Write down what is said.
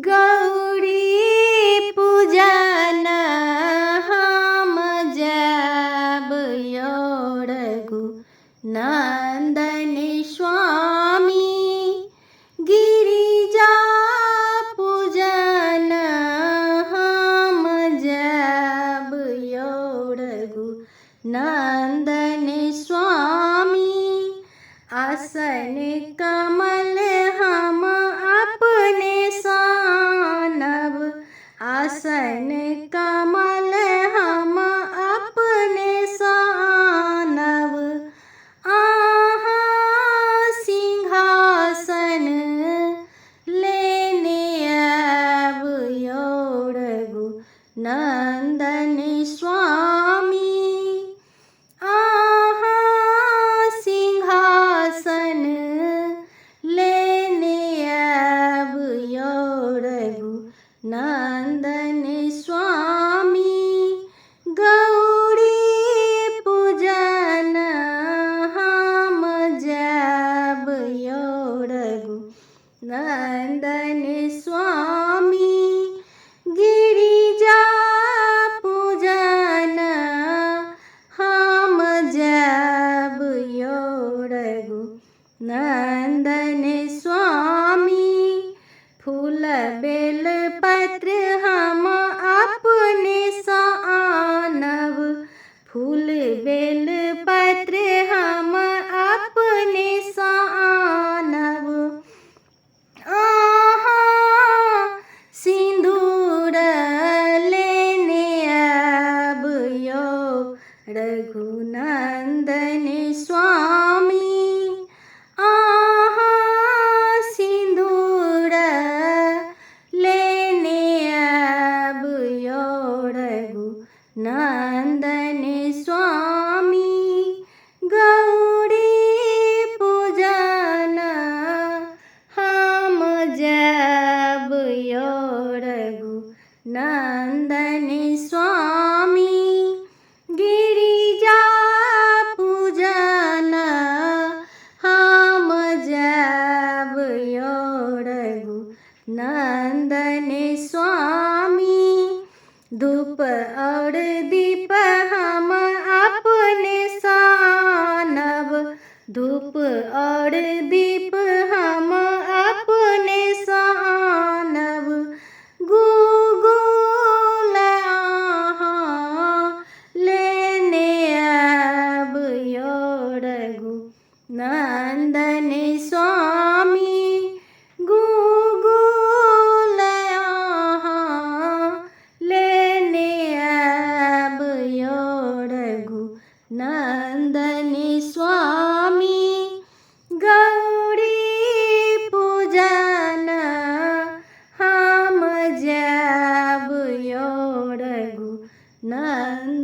गौरी पूजन हम जब योड़गु नंदन स्वामी गिरिजा पूजन हम जब योड़गु नंदन स्वामी आसन कमल हम अपने सानब आसन कमल हम अपने सानब आहा सिंहासन लेने अब योड़गु नंदन स्वामी आहा सिंहासन लेने अब योड़गु नंदन स्वामी गौरी पूजन हम जब योड़गु नंदन स्वामी गिरिजा पूजन हम जब योड़गु नंदन स्वामी फूल बेल पत्र हम अपने सानब फूल बेल पत्र हम अपने सानब आहा सिंदूर लेने अब योड़गु नंदन स्वामी आहा सिंदूर लेने अब योड़गु नंदन स्वामी गौरी पूजन हम जब योड़गु नंदन स्वामी गिरिजा पूजन हम जब योड़गु नंदन स्वामी धूप और दीप हम अपने सानब धूप और दीप हम अपने सानब गूगल आहा लेने अब योड़गु नंदन स्वामी गूगल आहा लेने अब योड़गु नंदन स्वामी गौरी पूजन हम जब योड़गु नंदन